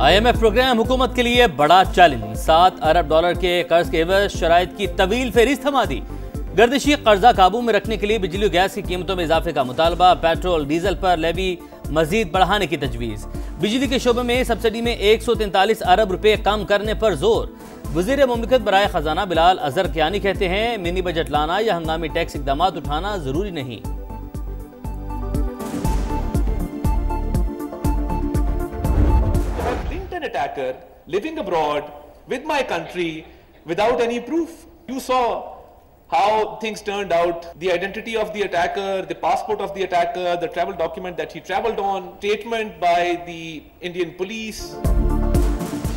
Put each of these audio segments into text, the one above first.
IMF programme हुकूमत के लिए बड़ा चैलेंज। 7 अरब डॉलर के कर्ज के एवज शराइत की तवील फेरिस्त थमा दी। गर्दिशी कर्जा काबू में रखने के लिए बिजली और गैस की कीमतों में इजाफे का मुतालबा। पेट्रोल डीजल पर लेवी मजीद बढ़ाने की तजवीज़। बिजली के शोबे में सब्सिडी में 143 अरब रुपए कम करने पर जोर। वज़ीर मुमलिकत बराए खजाना बिलाल अजहर कियानी कहते हैं, मिनी बजट लाना या हंगामी टैक्स इकदाम उठाना जरूरी नहीं। An attacker living abroad with my country without any proof. You saw how things turned out, the identity of the attacker, the passport of the attacker, the travel document that he traveled on, statement by the Indian police.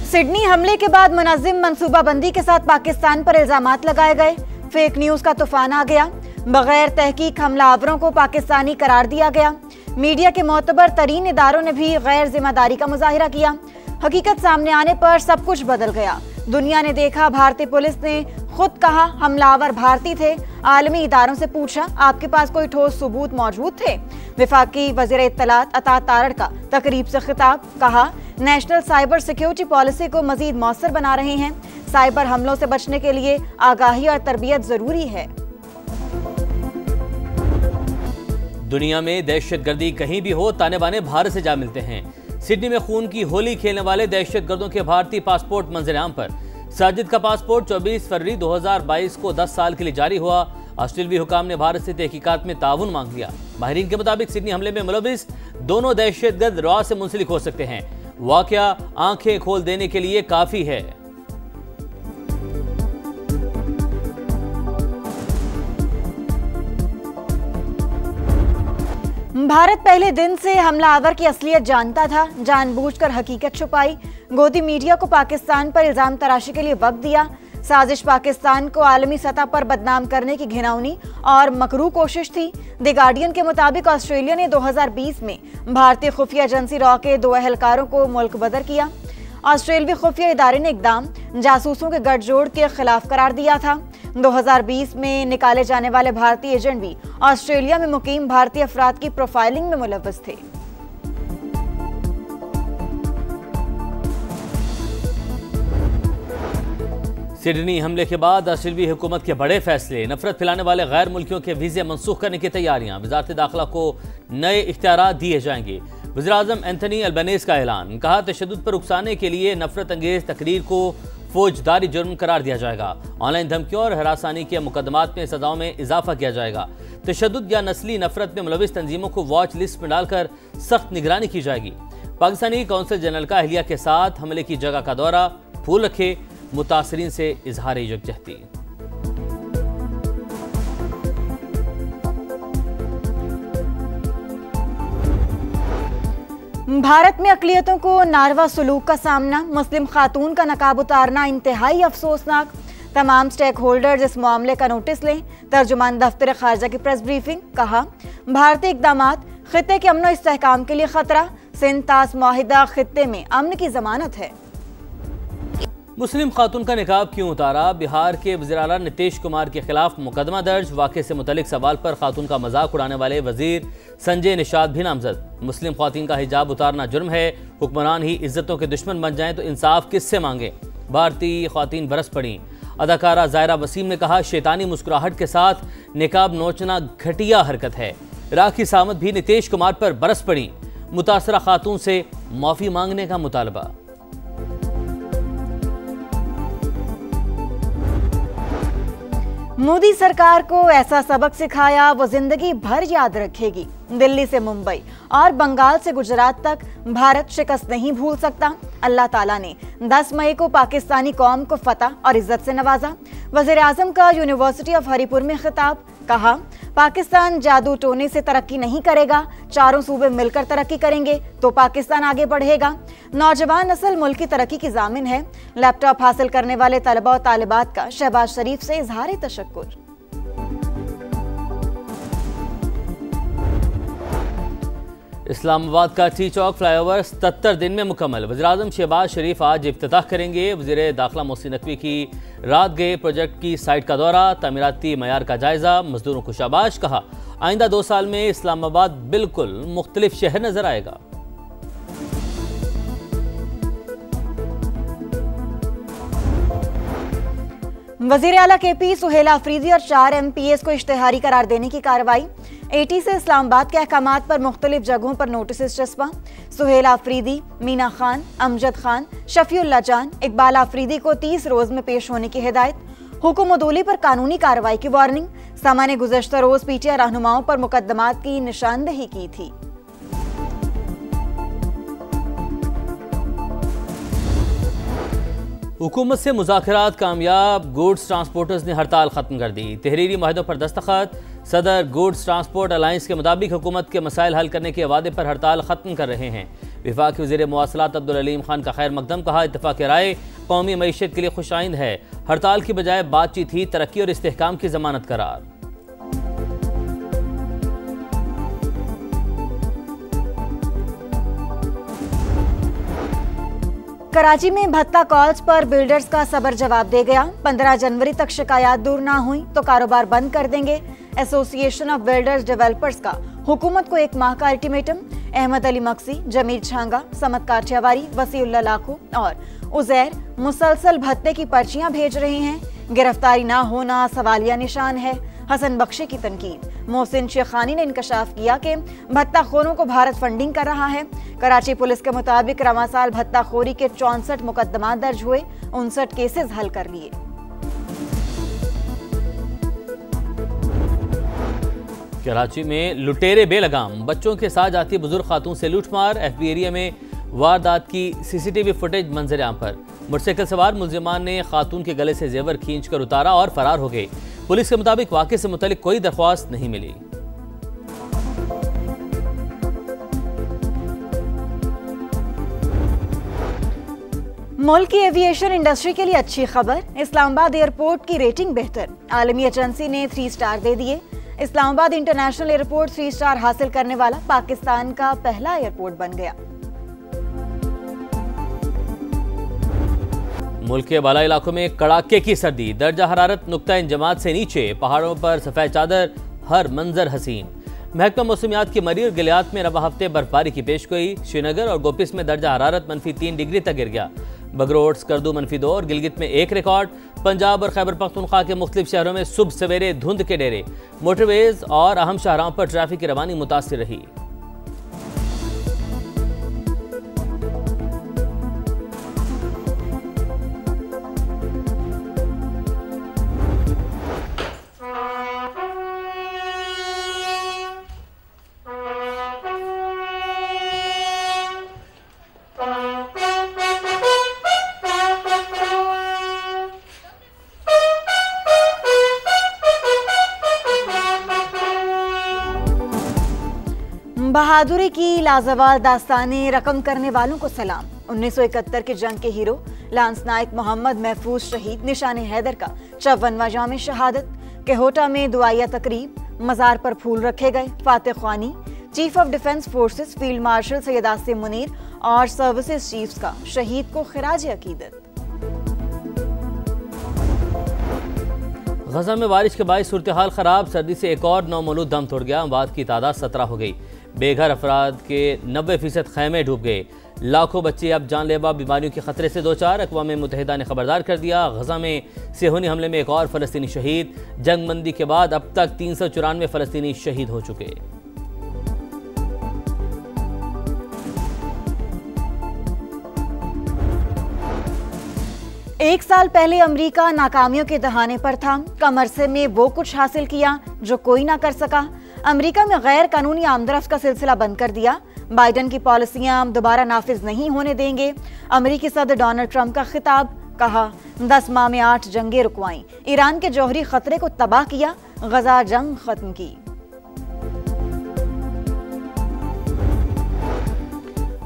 Sydney हमले के बाद मुनज़्ज़िम मंसूबाबंदी के साथ पाकिस्तान पर इल्जामात लगाए गए। Fake news का तूफान आ गया। बगैर तहकीक हमलावरों को पाकिस्तानी करार दिया गया। मीडिया के मोतबर तरीन इदारों ने भी गैर जिम्मेदारी का मुजाहिरा किया। हकीकत सामने आने पर सब कुछ बदल गया। दुनिया ने देखा, भारतीय पुलिस ने खुद कहा हमलावर भारतीय थे। आलमी इदारों से पूछा, आपके पास कोई ठोस सबूत मौजूद थे? विफाकी वज़ीर इत्तलात अता तारड़ का तकरीब से खिताब, कहा नेशनल साइबर सिक्योरिटी पॉलिसी को मजीद मौसर बना रहे हैं। साइबर हमलों से बचने के लिए आगाही और तरबियत जरूरी है। दुनिया में दहशतगर्दी कहीं भी हो, ताने बाने भारत से जा मिलते हैं। सिडनी में खून की होली खेलने वाले दहशतगर्दों के भारतीय पासपोर्ट मंजर-ए-आम पर। साजिद का पासपोर्ट 24 फरवरी 2022 को 10 साल के लिए जारी हुआ। ऑस्ट्रेलियाई हुकाम ने भारत से तहकीकात में ताउन मांग लिया। माहिरीन के मुताबिक सिडनी हमले में मुलविस दोनों दहशतगर्द रॉ से मुंसलिक हो सकते हैं। वाकया आंखें खोल देने के लिए काफी है। भारत पहले दिन से हमलावर की असलियत जानता था, जानबूझकर हकीकत छुपाई। गोदी मीडिया को पाकिस्तान पर इल्जाम तराशी के लिए वक्त दिया। साजिश पाकिस्तान को आलमी सतह पर बदनाम करने की घिनौनी और मकरू कोशिश थी। द गार्डियन के मुताबिक ऑस्ट्रेलिया ने 2020 में भारतीय खुफिया एजेंसी रॉ के 2 एहलकारों को मुल्क बदर किया। ऑस्ट्रेलियाई खुफिया इदारे ने इकदाम जासूसों के गठजोड़ के खिलाफ करार दिया था। 2020 में निकाले जाने वाले भारतीय एजेंट भी ऑस्ट्रेलिया में मुकीम भारतीय अफराद की प्रोफाइलिंग में मुलव्वस थे। सिडनी हमले के बाद ऑस्ट्रेलियाई हुकूमत के बड़े फैसले। नफरत फैलाने वाले गैर मुल्कियों के वीजे मनसूख करने की तैयारियां। वजारत दाखिला को नए इख्तियार दिए जाएंगे। वज़ीर-ए-आज़म एंथनी अल्बनीज़ का ऐलान, कहा तशद्दुद पर उकसाने के लिए नफरत अंगेज तकरीर को फौजदारी जुर्म करार दिया जाएगा। ऑनलाइन धमकियों और हरासानी के मुकदमात में सजाओं में इजाफा किया जाएगा। तशद्दुद या नस्ली नफरत में मुलविस तंजीमों को वॉच लिस्ट में डालकर सख्त निगरानी की जाएगी। पाकिस्तानी कौंसल जनरल का अहलिया के साथ हमले की जगह का दौरा। फूल रखे मुतासरीन से इजहार यकजहती। भारत में अक़लियतों को नारवा सलूक का सामना। मुस्लिम खातून का नकाब उतारना इंतहाई अफसोसनाक। तमाम स्टेक होल्डर्स इस मामले का नोटिस लें। तर्जुमान दफ्तर खारजा की प्रेस ब्रीफिंग, कहा भारतीय इक़दामात खित्ते के अमन इस्तेहकाम के लिए खतरा। सिंध तास मुआहिदा खित्ते में अमन की जमानत है। मुस्लिम खातून का निकाब क्यों उतारा? बिहार के वज़ीर आला नीतीश कुमार के खिलाफ मुकदमा दर्ज। वाक़े से मुतल्लिक सवाल पर खातून का मजाक उड़ाने वाले वजीर संजय निषाद भी नामजद। मुस्लिम खातून का हिजाब उतारना जुर्म है। हुक्मरान ही इज्जतों के दुश्मन बन जाएं तो इंसाफ किससे मांगे? भारतीय खातून बरस पड़ी। अदाकारा ज़ायरा वसीम ने कहा, शैतानी मुस्कुराहट के साथ निकाब नोचना घटिया हरकत है। राखी सावंत भी नीतीश कुमार पर बरस पड़ी। मुतासरा खातून से माफ़ी मांगने का मुतालबा। मोदी सरकार को ऐसा सबक सिखाया वो जिंदगी भर याद रखेगी। दिल्ली से मुंबई और बंगाल से गुजरात तक भारत शिकस्त नहीं भूल सकता। अल्लाह ताला ने 10 मई को पाकिस्तानी कौम को फतह और इज्जत से नवाजा। वज़ीर-ए-आज़म का यूनिवर्सिटी ऑफ हरिपुर में खिताब, कहा पाकिस्तान जादू टोने से तरक्की नहीं करेगा। चारों सूबे मिलकर तरक्की करेंगे तो पाकिस्तान आगे बढ़ेगा। नौजवान नस्ल मुल्क की तरक्की की जामिन है। लैपटॉप हासिल करने वाले तलबा और तालिबात का शहबाज शरीफ से इजहार तशक्कुर। इस्लामाबाद का टी चौक फ्लाईओवर 77 दिन में मुकम्मल। वज़ीर-ए-आज़म शहबाज शरीफ आज इफ्तिताह करेंगे। वज़ीर दाखिला मोहसिन नकवी की रात गए प्रोजेक्ट की साइट का दौरा। तामीराती मयार का जायजा। मजदूरों को शाबाश, कहा आइंदा 2 साल में इस्लामाबाद बिल्कुल मुख्तलिफ शहर नजर आएगा। वजीर आला KP सुहेल आफरीदी और 4 MPs को इश्तेहारी करार देने की कार्रवाई। AT से इस्लामाबाद के अहकामात पर मुख्तलिफ जगहों पर नोटिस चस्पा। सुहेल आफरीदी, मीना खान, अमजद खान, शफीउल्लाह जान, इकबाल आफरीदी को 30 रोज में पेश होने की हिदायत। हुकुम उदूली पर कानूनी कार्रवाई की वार्निंग। समा ने गुज़श्ता रोज PTI रहनुमाओं पर मुकदमात की निशानदेही की थी। हुकूमत से मुज़ाकरात कामयाब, गुड्स ट्रांसपोर्टर्स ने हड़ताल खत्म कर दी। तहरीरी माहिदों पर दस्तखत। सदर गुड्स ट्रांसपोर्ट अलायंस के मुताबिक हुकूमत के मसाइल हल करने के वादे पर हड़ताल खत्म कर रहे हैं। वफाकी वज़ीर मवासलात अब्दुल अलीम खान का खैर मकदम। कहा, इत्तफाक राय कौमी मईशत के लिए खुशाइंद है। हड़ताल की बजाय बातचीत ही तरक्की और इस्तेहकाम की जमानत करार। कराची में भत्ता कॉल्स पर बिल्डर्स का सबर जवाब दे गया। 15 जनवरी तक शिकायत दूर ना हुई तो कारोबार बंद कर देंगे। एसोसिएशन ऑफ बिल्डर्स डेवलपर्स का हुकूमत को 1 माह का अल्टीमेटम। अहमद अली मक्सी, जमीर छांगा, समत काठियावारी, वसीउल्लाह लाखो और उजैर मुसलसल भत्ते की पर्चियां भेज रहे हैं। गिरफ्तारी ना होना सवालिया निशान है। हसन बख्शी की तनकीद। मोहसिन शेखानी ने इंकशाफ किया कि भत्ताखोरों को भारत फंडिंग कर रहा है। कराची पुलिस के मुताबिक रवां साल भत्ताखोरी के 64 मुकदमा दर्ज हुए, 59 केसेस हल कर लिए। कराची में लुटेरे बेलगाम, बच्चों के साथ जाती बुजुर्ग खातून से लूटमार। FB एरिया में वारदात की CCTV फुटेज मंजर आम पर। मोटरसाइकिल सवार मुलजिमान ने खातून के गले से जेवर खींचकर उतारा और फरार हो गए। पुलिस के मुताबिक वाक़े से मुतालिक कोई दरख्वास्त नहीं मिली। मुल्क की एविएशन इंडस्ट्री के लिए अच्छी खबर। इस्लामाबाद एयरपोर्ट की रेटिंग बेहतर। आलमी एजेंसी ने 3 स्टार दे दिए। इस्लामाबाद इंटरनेशनल एयरपोर्ट 3 स्टार हासिल करने वाला पाकिस्तान का पहला एयरपोर्ट बन गया। मुल्क के बाला इलाकों में कड़ाके की सर्दी। दर्जा हरारत नुक्ता इंजमात से नीचे। पहाड़ों पर सफ़ेद चादर, हर मंजर हसीन। महकमा मौसमियात की मरी और गिलियात में रबा हफ्ते बर्फबारी की पेशगोई। श्रीनगर और गोपिस में दर्जा हरारत -3 डिग्री तक गिर गया। बगरोट, स्कर्दू -2 और गिलगित में 1 रिकॉर्ड। पंजाब और खैबर पख्तूनख्वा के मुख्तलिफ शहरों में सुबह सवेरे धुंध के डेरे। मोटरवेज और अहम शाहराहों पर ट्रैफिक की रवानी मुतासिर रही। बहादुरी की लाजवाब दास्तानें रकम करने वालों को सलाम। 1971 की जंग के हीरो लांस नायक मोहम्मद महफूज शहीद निशान हैदर का 54वां जाम शहादत। केहोटा में दुआया तकरीब, मज़ार पर फूल रखे गए। फातिह ख्वानी, chief of defence forces field marshal Syed Asim Munir और सर्विसेज चीफ्स का शहीद को खिराज अकीदत। गजा में बारिश के बायस सूरत हाल खराब। सर्दी से एक और नौमौलूद दम तोड़ गया। अमवात की तादाद 17 हो गई। बेघर अफराद के 90% खैमे डूब गए। लाखों बच्चे अब जानलेवा बीमारियों के खतरे से 2-4। अक़वाम मुत्तहिदा ने खबरदार कर दिया। गजा में सेहूनी हमले में एक और फ़लस्तीनी शहीद। जंगबंदी के बाद अब तक 394 फ़लस्तीनी शहीद हो चुके। एक साल पहले अमेरिका नाकामियों के दहाने पर था। कम अरसे में वो कुछ हासिल किया जो कोई ना कर सका। अमेरिका में गैर कानूनी आमदरफ्त का सिलसिला बंद कर दिया। बाइडन की पॉलिसियां दोबारा नाफिज नहीं होने देंगे। अमेरिकी सदर डोनाल्ड ट्रंप का खिताब। कहा, 10 माह में 8 जंगें रुकवाईं। ईरान के जौहरी खतरे को तबाह किया। गजा जंग खत्म की।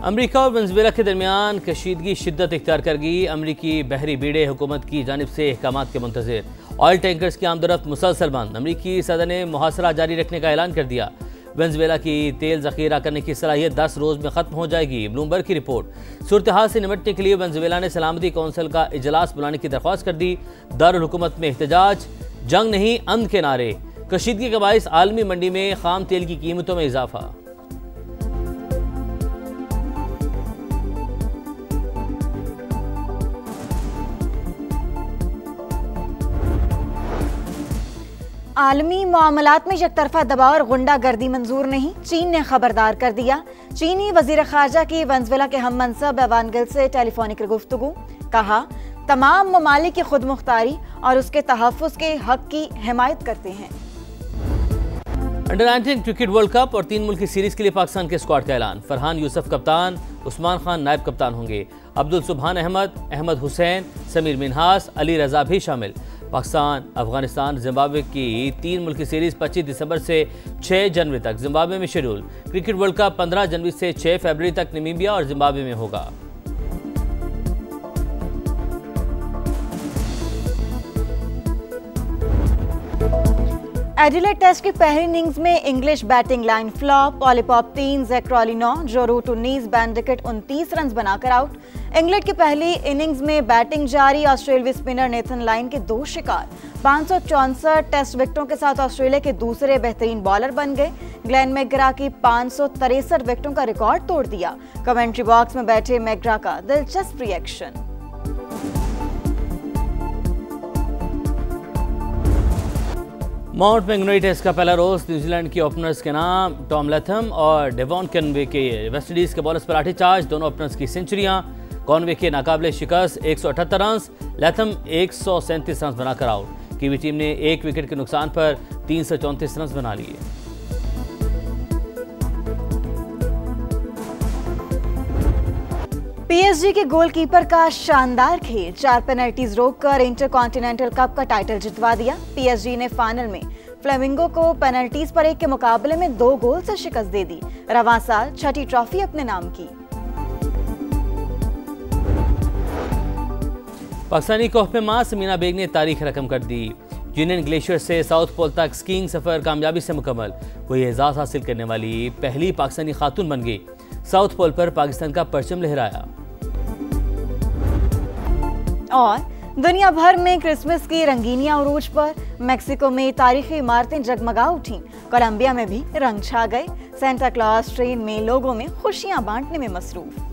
अमेरिका और वेनेजुएला के दरमियान कशीदगी शिद्दत इख्तियार कर गई। अमेरिकी बहरी बीड़े हुकूमत की जानिब से अहकामात के मुंतज़िर। ऑयल टैंकर्स की आमदरफ्त मुसलसल बंद। अमेरिकी सदर ने मुहासरा जारी रखने का ऐलान कर दिया। वेनेजुएला की तेल ज़ख़ीरा करने की सलाहियत 10 रोज़ में ख़त्म हो जाएगी। ब्लूमबर्ग की रिपोर्ट। सूरत हाल से निपटने के लिए वेनेजुएला ने सलामती कौंसिल का इजलास बुलाने की दरख्वास्त कर दी। दारुल हुकूमत में एहतजाज, जंग नहीं अमन के नारे। कशीदगी के बायस आलमी मंडी में खाम तेल की कीमतों में इजाफा। आलमी मामलात में यकतरफा दबाव और गुंडागर्दी मंजूर नहीं, चीन ने खबरदार कर दिया। चीनी वजीर खारजा की वेनेजुएला के हम मनसब एवान गिल से टेलीफोनिक गुफ्तगू, कहा तमाम ममालिक की खुद मुख्तारी और उसके तहफ़्फ़ुज़ के हक की हिमायत करते हैं। अंडर 19 क्रिकेट वर्ल्ड कप और 3 मुल्की सीरीज के लिए पाकिस्तान के स्क्वाड का ऐलान। फरहान यूसुफ कप्तान, उस्मान खान नायब कप्तान होंगे। अब्दुल सुबहान अहमद, अहमद हुसैन, समीर मिनहास, अली रजा भी शामिल। पाकिस्तान, अफगानिस्तान, जिम्बाब्वे की 3 मुल्की सीरीज 25 दिसंबर से 6 जनवरी तक जिम्बाब्वे में शेड्यूल। क्रिकेट वर्ल्ड कप 15 जनवरी से 6 फरवरी तक नमीबिया और जिम्बाब्वे में होगा। एडिलेड टेस्ट की पहली इनिंग्स में English batting line flop. Ollie Pope 3, Jack Crawley 9, Joe Root 19, Ben Duckett 29 run बनाकर आउट। इंग्लैंड की पहली इनिंग्स में बैटिंग जारी। ऑस्ट्रेलियाई स्पिनर नेथन लाइन के 2 शिकार। 564 टेस्ट विकेटों के साथ ऑस्ट्रेलिया के दूसरे बेहतरीन बॉलर बन गए। ग्लेन मैकग्रा की 563 विकेटों का रिकॉर्ड तोड़ दिया। कमेंट्री बॉक्स में बैठे मैकग्रा का दिलचस्प रिएक्शन। माउंट मैंगनोई टेस्ट का पहला रोज न्यूजीलैंड के ओपनर्स के नाम टॉम लैथम और डेवॉन कॉनवे के। वेस्टइंडीज के बॉलर्स पर लाठीचार्ज, दोनों ओपनर्स की सेंचुरियां। कॉनवे के नाकाबिले शिकस्त 178 रन, लैथम 137 रन बनाकर आउट। कीवी टीम ने 1 विकेट के नुकसान पर 334 रन बना लिए। पीएसजी के गोलकीपर का शानदार खेल, 4 पेनल्टीज रोककर इंटरकॉन्टिनेंटल कप का टाइटल जितवा दिया। पीएसजी ने फाइनल में फ्लेमिंगो को पेनल्टीज पर 1 के मुकाबले में 2 गोल से शिकस्त दे दी। रवां साल 6ठी ट्रॉफी अपने नाम की। पाकिस्तानी कोहपेमा समीना बेग ने तारीख रकम कर दी। यूनियन ग्लेशियर से साउथ पोल तक स्कीइंग सफर कामयाबी से मुकम्मल। वो ये एजाज हासिल करने वाली पहली पाकिस्तानी खातून बन गई। साउथ पोल पर पाकिस्तान का परचम लहराया। और दुनिया भर में क्रिसमस की रंगीनियां उरूज पर। मेक्सिको में तारीखी इमारतें जगमगा उठी। कोलंबिया में भी रंग छा गए। सेंटा क्लॉज ट्रेन में लोगों में खुशियां बांटने में मसरूफ।